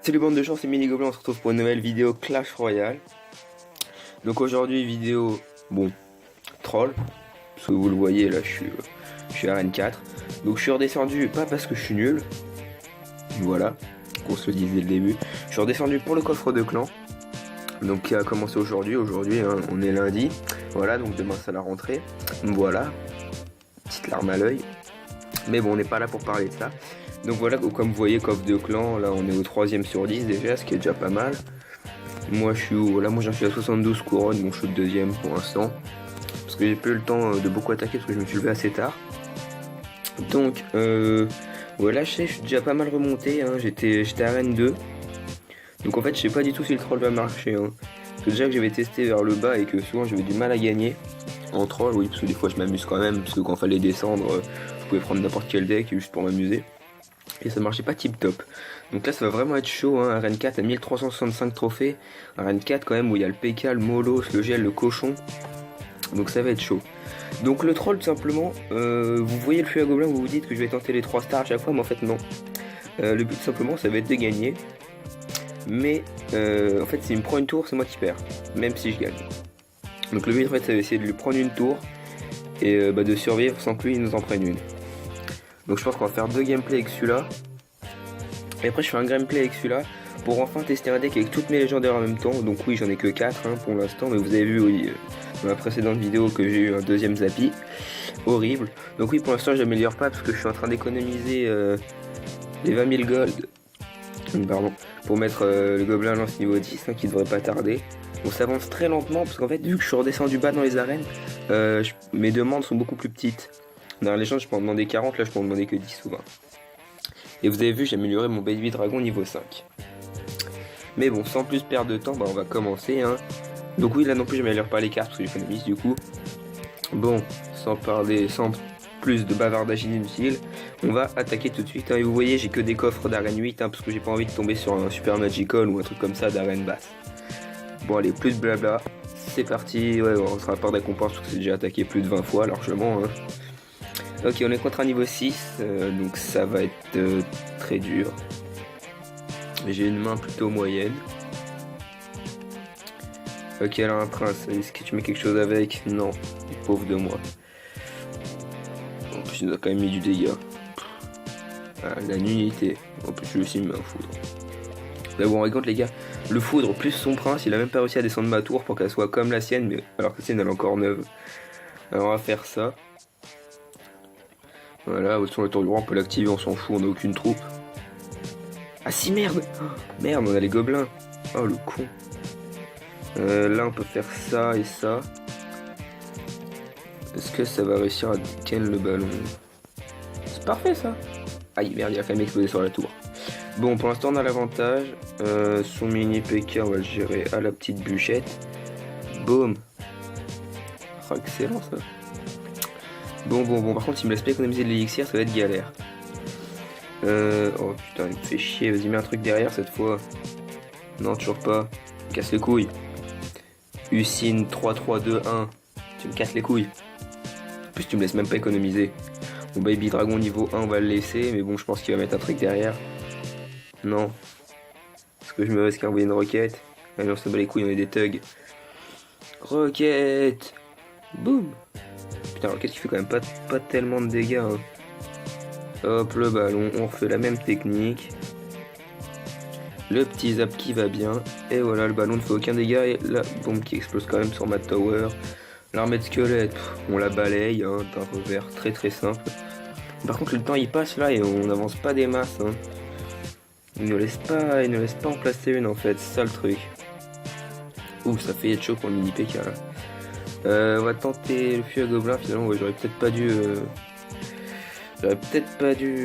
Salut bande de gens, c'est Mini Gobelin, on se retrouve pour une nouvelle vidéo Clash Royale. Donc aujourd'hui vidéo, bon, troll, parce que vous le voyez là je suis à Arène 4. Donc je suis redescendu, pas parce que je suis nul, voilà, qu'on se le dise dès le début. Je suis redescendu pour le coffre de clan, donc qui a commencé aujourd'hui, hein, on est lundi. Voilà, donc demain c'est la rentrée, voilà, petite larme à l'œil. Mais bon, on n'est pas là pour parler de ça. Donc voilà, comme vous voyez, coffre de clan, là on est au 3ème sur 10 déjà, ce qui est déjà pas mal. Moi je suis où? Voilà, moi j'en suis à 72 couronnes, bon je suis le 2ème pour l'instant. Parce que j'ai pas eu le temps de beaucoup attaquer parce que je me suis levé assez tard. Donc voilà, je sais, je suis déjà pas mal remonté, hein. J'étais à Arène 2. Donc en fait je sais pas du tout si le troll va marcher, hein. Parce que déjà que j'avais testé vers le bas et que souvent j'avais du mal à gagner. En troll, oui, parce que des fois je m'amuse quand même, parce que quand fallait descendre, je pouvais prendre n'importe quel deck juste pour m'amuser. Et ça marchait pas tip top. Donc là ça va vraiment être chaud, hein. Arène 4 à 1365 trophées. Arène 4 quand même où il y a le PK, le Molos, le gel, le cochon. Donc ça va être chaud. Donc le troll tout simplement, vous voyez le flux à gobelin, vous vous dites que je vais tenter les 3 stars à chaque fois, mais en fait non. Le but tout simplement ça va être de gagner. Mais en fait s'il me prend une tour c'est moi qui perds, même si je gagne. Donc le but en fait c'est d'essayer de lui prendre une tour et de survivre sans que lui il nous en prenne une. Donc je pense qu'on va faire 2 gameplays avec celui-là. Et après je fais un gameplay avec celui-là pour enfin tester un deck avec toutes mes légendaires en même temps. Donc oui j'en ai que 4 hein, pour l'instant, mais vous avez vu oui, dans la précédente vidéo que j'ai eu un 2ème Zappy. Horrible. Donc oui pour l'instant j'améliore pas parce que je suis en train d'économiser les 20 000 gold. Pardon. Pour mettre le gobelin lance niveau 10 hein, qui devrait pas tarder. On s'avance très lentement parce qu'en fait vu que je suis redescendu bas dans les arènes, mes demandes sont beaucoup plus petites. Dans la légende je peux en demander 40, là je peux en demander que 10 ou 20. Et vous avez vu j'ai amélioré mon baby dragon niveau 5. Mais bon sans plus perdre de temps on va commencer hein. Donc oui là non plus j'améliore pas les cartes parce que j'économise du coup. Bon sans plus de bavardage inutile, on va attaquer tout de suite hein. Et vous voyez j'ai que des coffres d'arène 8 hein, parce que j'ai pas envie de tomber sur un super magical ou un truc comme ça d'arène basse. Bon allez plus de blabla, c'est parti, ouais on sera pas de récompense parce que c'est déjà attaqué plus de 20 fois largement hein. Ok on est contre un niveau 6 donc ça va être très dur. J'ai une main plutôt moyenne. Ok alors un prince, est-ce que tu mets quelque chose avec? Non, pauvre de moi. En plus il nous a quand même mis du dégât. Ah, la nullité. En plus lui aussi il me met un foudre. Là bon on rigole les gars. Le foudre plus son prince, il a même pas réussi à descendre ma tour pour qu'elle soit comme la sienne, mais alors que la sienne elle est encore neuve. Alors on va faire ça. Voilà, sur le tour du roi on peut l'activer, on s'en fout, on a aucune troupe. Ah si merde, merde on a les gobelins. Oh le con. Là on peut faire ça et ça. Est-ce que ça va réussir à ken le ballon? C'est parfait ça. Aïe merde il a quand même explosé sur la tour. Bon pour l'instant on a l'avantage. Son mini PK on va le gérer à la petite bûchette. Boum. Oh excellent ça. Bon par contre il me laisse pas économiser de l'élixir, ça va être galère. Oh putain il me fait chier, vas-y mets un truc derrière cette fois. Non toujours pas. Casse les couilles. Usine 3-3-2-1. Tu me casses les couilles. En plus tu me laisses même pas économiser. Mon baby dragon niveau 1 on va le laisser, mais bon je pense qu'il va mettre un truc derrière. Non. Est-ce que je me risque à envoyer une roquette? Allez on se bat les couilles, on est des thugs. Roquette. Boum. Putain roquette qui fait quand même pas tellement de dégâts hein. Hop le ballon, on refait la même technique. Le petit zap qui va bien. Et voilà le ballon ne fait aucun dégât. Et la bombe qui explose quand même sur ma tower. L'armée de squelettes, on la balaye hein, d'un revers très très simple. Par contre le temps il passe là et on n'avance pas des masses hein. Il ne laisse pas en placer une en fait, c'est ça le truc. Ouh ça fait être chaud pour le mini PK là. On va tenter le feu à gobelin finalement, ouais, j'aurais peut-être pas dû...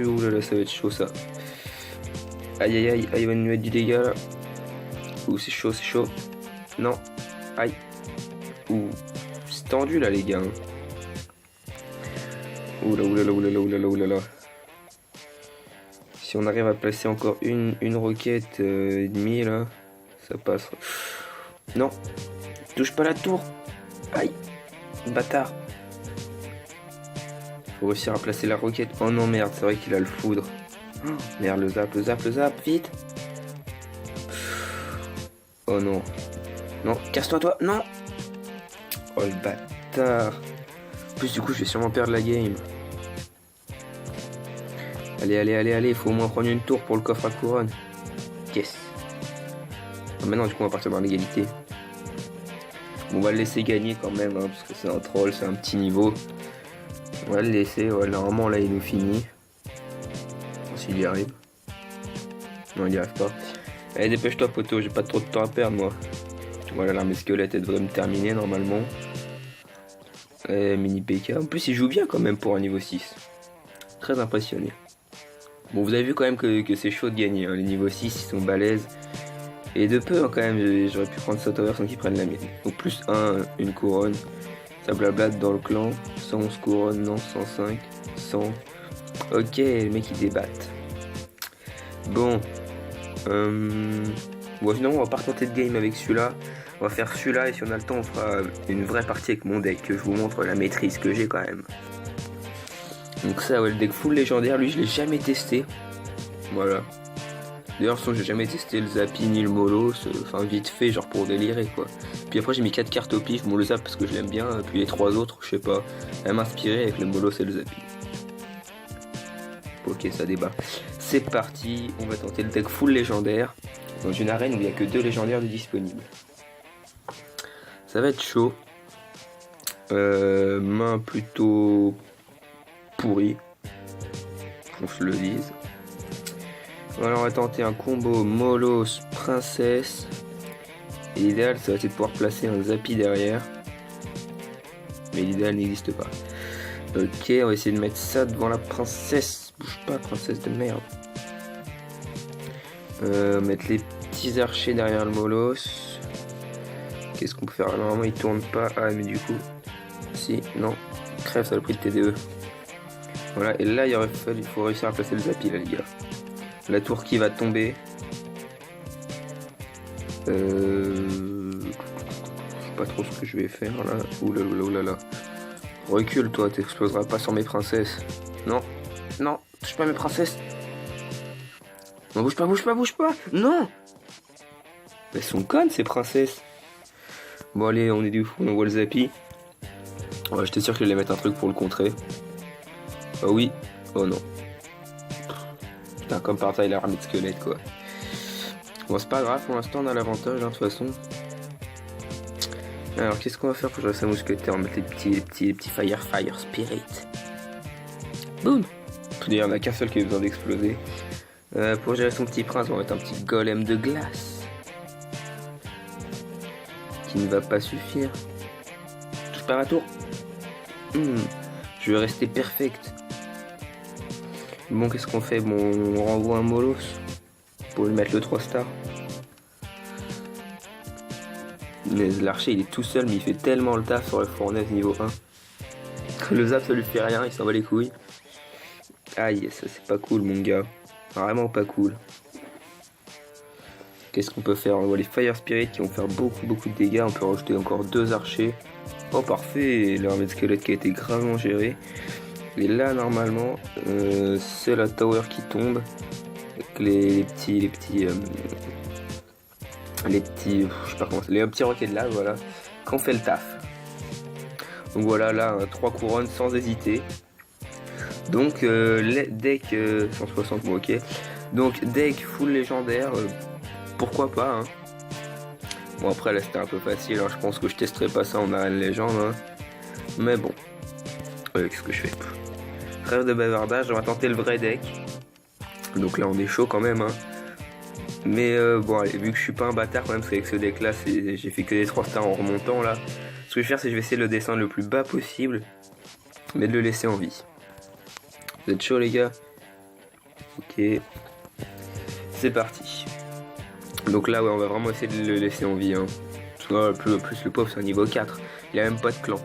Ouh là là ça va être chaud ça. Aïe aïe aïe, il va nous mettre du dégât là. Ouh c'est chaud. Non. Aïe. Ouh. C'est tendu là les gars. Ouh là là. Si on arrive à placer encore une roquette et demie là, ça passe. Non. Touche pas la tour. Aïe. Bâtard. Faut réussir à placer la roquette. Oh non merde, c'est vrai qu'il a le foudre. Oh, merde le zap, vite. Oh non. Non, casse-toi toi. Non. Oh le bâtard. En plus du coup je vais sûrement perdre la game. Allez, faut au moins prendre une tour pour le coffre à couronne. Yes. Maintenant du coup on va partir dans l'égalité. On va le laisser gagner quand même, hein, parce que c'est un troll, c'est un petit niveau. On va le laisser, ouais, normalement là il nous finit. S'il y arrive. Non, il y arrive pas. Allez, dépêche-toi poteau, j'ai pas trop de temps à perdre moi. Voilà, l'armée squelette elle devrait me terminer normalement. Mini PK. En plus il joue bien quand même pour un niveau 6. Très impressionné. Bon, vous avez vu quand même que c'est chaud de gagner, hein. Les niveaux 6 ils sont balèzes. Et de peu hein, quand même, j'aurais pu prendre ça tower sans qu'ils prennent la mienne. Donc plus 1, une couronne. Ça blablate dans le clan. 111 couronnes, non, 105, 100. Ok, les mecs ils débattent. Bon. Bon, finalement on va pas retenter de game avec celui-là. On va faire celui-là et si on a le temps on fera une vraie partie avec mon deck. Que je vous montre la maîtrise que j'ai quand même. Donc ça, ouais, le deck full légendaire, lui je l'ai jamais testé. Voilà. D'ailleurs, j'ai jamais testé le Zappy ni le Molos, enfin vite fait, genre pour délirer quoi. Puis après, j'ai mis 4 cartes au pif, bon le Zap parce que je l'aime bien, puis les 3 autres, je sais pas, elle m'inspirait avec le Molos et le Zappy. Ok, ça débat. C'est parti, on va tenter le deck full légendaire, dans une arène où il n'y a que 2 légendaires de disponibles. Ça va être chaud. Main plutôt pourrie, qu'on se le dise. Voilà, on va tenter un combo Molos Princesse. Et l'idéal, ça va être de pouvoir placer un Zappy derrière. Mais l'idéal n'existe pas. Ok, on va essayer de mettre ça devant la princesse. Bouge pas, princesse de merde. Mettre les petits archers derrière le Molos. Qu'est-ce qu'on peut faire? Normalement, il tourne pas. Ah, mais du coup... Si, non. Crève, ça a le prix de TDE. Voilà, et là, il faut réussir à placer le Zappy, là, les gars. La tour qui va tomber. Je sais pas trop ce que je vais faire là. Oulala. Recule toi, t'exploseras pas sur mes princesses. Non, touche pas mes princesses. Non, bouge pas. Non. Elles sont connes ces princesses. Bon allez, on est du fou, on voit le Zappy. Ouais, j'étais sûr que j'allais mettre un truc pour le contrer. Ah oui. Oh non. Putain, comme par ça, il a armé de squelette quoi. Bon, c'est pas grave, pour l'instant on a l'avantage, hein, de toute façon. Alors, qu'est-ce qu'on va faire pour jouer sa mousquetaire? On va mettre les petits fire spirit. Boum. D'ailleurs, on a qu'un seul qui a besoin d'exploser. Pour gérer son petit prince, on va mettre un petit golem de glace. Qui ne va pas suffire. Touche pas ma tour. Je vais rester perfect. Bon, qu'est-ce qu'on fait? Bon, on renvoie un Molos pour lui mettre le 3 stars. Mais l'archer il est tout seul, mais il fait tellement le taf sur le fournaise niveau 1. Le Zap ça lui fait rien, il s'en bat les couilles. Aïe, ça c'est pas cool mon gars. Vraiment pas cool. Qu'est-ce qu'on peut faire? On voit les Fire Spirit qui vont faire beaucoup de dégâts. On peut rajouter encore 2 archers. Oh parfait, l'armée de squelette qui a été gravement gérée. Et là normalement c'est la tower qui tombe. Avec les petits je sais pas comment c'est, les petits roquets de lave, voilà, qu'on fait le taf. Donc voilà, là 3 couronnes sans hésiter. Donc deck 160, bon ok. Donc deck full légendaire, pourquoi pas hein. Bon après là c'était un peu facile, hein. Je pense que je testerai pas ça en arène légende hein. Mais bon, qu'est-ce que je fais? Rêve de bavardage, on va tenter le vrai deck. Donc là on est chaud quand même hein. Mais bon allez, vu que je suis pas un bâtard quand même, parce qu'avec ce deck là j'ai fait que des 3 stars en remontant là. Ce que je vais faire c'est que je vais essayer de le descendre le plus bas possible, mais de le laisser en vie. Vous êtes chaud les gars? Ok, c'est parti. Donc là ouais, on va vraiment essayer de le laisser en vie hein. Plus le pauvre c'est un niveau 4, il a même pas de clan.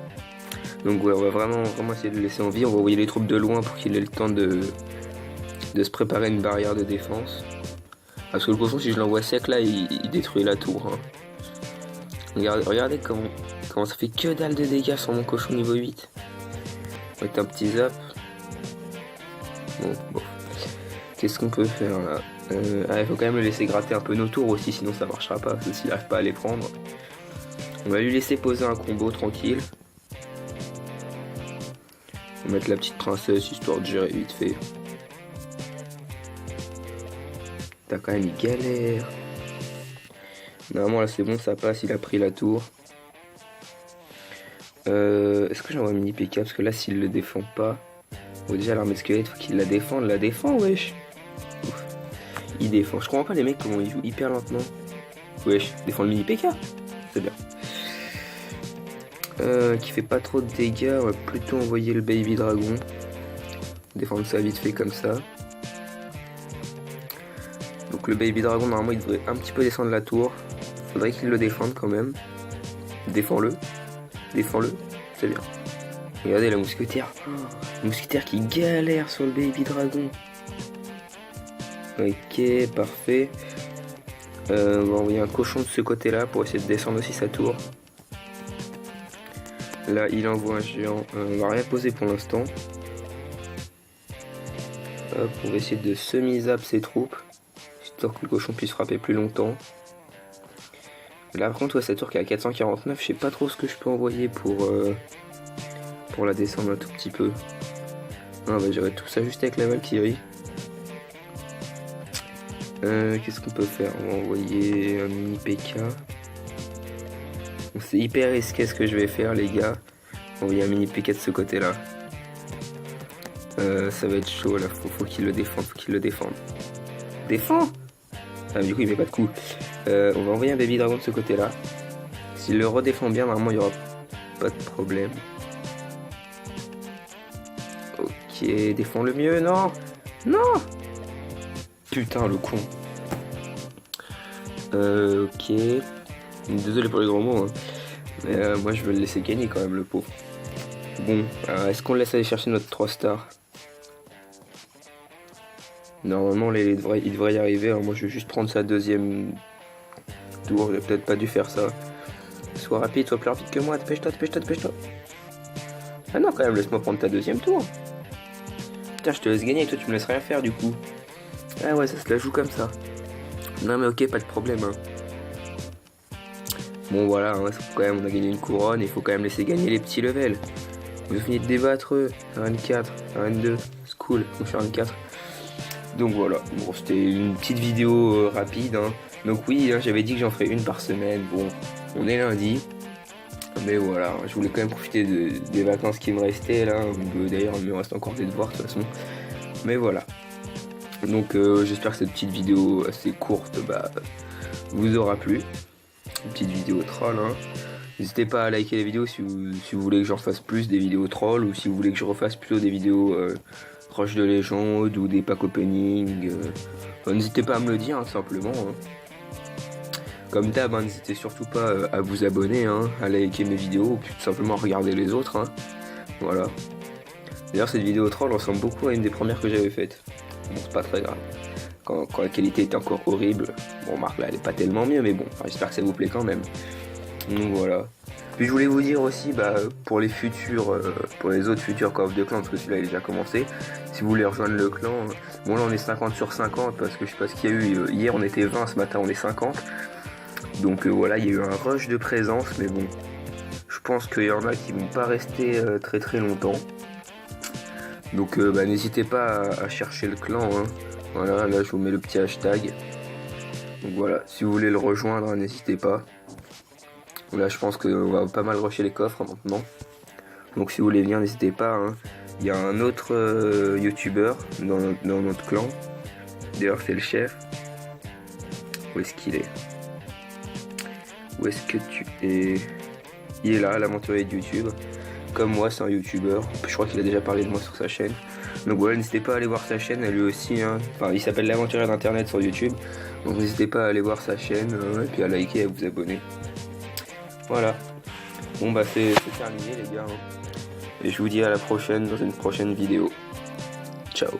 Donc ouais, on va vraiment essayer de le laisser en vie. On va envoyer les troupes de loin pour qu'il ait le temps de se préparer une barrière de défense. Parce que le cochon, si je l'envoie sec là, il détruit la tour hein. Regardez comment ça fait que dalle de dégâts sur mon cochon niveau 8. On va mettre un petit zap. Bon. Qu'est-ce qu'on peut faire là? Il faut quand même le laisser gratter un peu nos tours aussi, sinon ça marchera pas, parce que s'il n'arrive pas à les prendre. On va lui laisser poser un combo tranquille. On va mettre la petite princesse histoire de gérer vite fait. T'as quand même une galère. Normalement là c'est bon, ça passe, il a pris la tour. Est-ce que j'envoie mini PK? Parce que là s'il le défend pas. Bon déjà l'armée de squelette, faut qu'il la défende wesh. Ouf. Il défend. Je comprends pas les mecs comment ils jouent hyper lentement. Wesh, défend le mini PK. C'est bien. Qui fait pas trop de dégâts, on va plutôt envoyer le baby dragon. Défendre ça vite fait comme ça. Donc le baby dragon normalement il devrait un petit peu descendre la tour. Faudrait qu'il le défende quand même. Défends-le. Défends-le. C'est bien. Regardez la mousquetaire. Le mousquetaire qui galère sur le baby dragon. Ok, parfait. On va envoyer un cochon de ce côté là pour essayer de descendre aussi sa tour. Là il envoie un géant. On va rien poser pour l'instant. Hop, on va essayer de semi-zap ses troupes. Histoire que le cochon puisse frapper plus longtemps. Là par contre ouais, cette tour qui est à 449, je sais pas trop ce que je peux envoyer pour la descendre un tout petit peu. On va gérer tout ça juste avec la Valkyrie. Qu'est-ce qu'on peut faire? On va envoyer un mini PK. Bon, c'est hyper risqué ce que je vais faire les gars. On va envoyer un mini PK de ce côté là. Ça va être chaud là, faut qu'il le défende, Défends! Ah, du coup il met pas de coup. On va envoyer un baby dragon de ce côté là. S'il le redéfend bien, normalement il y aura pas de problème. Ok, défends le mieux, non! Non! Putain le con. Ok. Désolé pour les gros mots, hein. Mais moi je veux le laisser gagner quand même le pauvre. Bon, est-ce qu'on le laisse aller chercher notre 3 stars? Normalement là, il devrait y arriver, alors moi je vais juste prendre sa deuxième tour, j'ai peut-être pas dû faire ça. Sois rapide, sois plus rapide que moi, dépêche-toi. Ah non quand même, laisse-moi prendre ta deuxième tour. Putain, je te laisse gagner et toi tu me laisses rien faire du coup. Ah ouais, ça se la joue comme ça. Non mais ok, pas de problème hein. Bon voilà, hein, quand même on a gagné une couronne, il faut quand même laisser gagner les petits levels. Vous finissez de débattre eux, Arène 4, Arène 2, c'est cool, je suis Arène 4. Donc voilà, bon c'était une petite vidéo rapide hein. Donc oui, hein, j'avais dit que j'en ferais une par semaine, bon, on est lundi. Mais voilà, je voulais quand même profiter des vacances qui me restaient là. D'ailleurs il me reste encore des devoirs de toute façon. Mais voilà. Donc j'espère que cette petite vidéo assez courte vous aura plu. Une petite vidéo troll hein. N'hésitez pas à liker les vidéos si vous voulez que j'en fasse plus des vidéos trolls, ou si vous voulez que je refasse plutôt des vidéos Roche de légende ou des packs opening. N'hésitez pas à me le dire hein, simplement hein. Comme d'hab, hein, n'hésitez surtout pas à vous abonner, hein, à liker mes vidéos, ou tout simplement à regarder les autres hein. Voilà. D'ailleurs cette vidéo troll ressemble beaucoup à une des premières que j'avais faites. Bon, c'est pas très grave. Quand la qualité était encore horrible. Bon, Marc là elle est pas tellement mieux, mais bon, j'espère que ça vous plaît quand même. Donc voilà. Puis je voulais vous dire aussi, pour les autres futurs Call of Duty Clans, parce que celui-là il est déjà commencé, si vous voulez rejoindre le clan, bon là on est 50 sur 50, parce que je sais pas ce qu'il y a eu, hier on était 20, ce matin on est 50. Donc voilà, il y a eu un rush de présence, mais bon, je pense qu'il y en a qui vont pas rester très très longtemps. Donc n'hésitez pas à chercher le clan, hein. Voilà, là je vous mets le petit hashtag. Donc voilà, si vous voulez le rejoindre, hein, n'hésitez pas. Là je pense qu'on va pas mal rusher les coffres hein, maintenant. Donc si vous voulez venir, n'hésitez pas hein. Il y a un autre youtubeur dans notre clan. D'ailleurs c'est le chef. Où est-ce qu'il est? Où est-ce que tu es? Il est là, l'aventurier de YouTube. Comme moi, c'est un youtubeur. Je crois qu'il a déjà parlé de moi sur sa chaîne. Donc voilà, n'hésitez pas à aller voir sa chaîne, lui aussi. Hein. Enfin, il s'appelle l'aventurier d'internet sur YouTube. Donc n'hésitez pas à aller voir sa chaîne, et puis à liker et à vous abonner. Voilà. Bon c'est terminé les gars. Hein. Et je vous dis à la prochaine dans une prochaine vidéo. Ciao.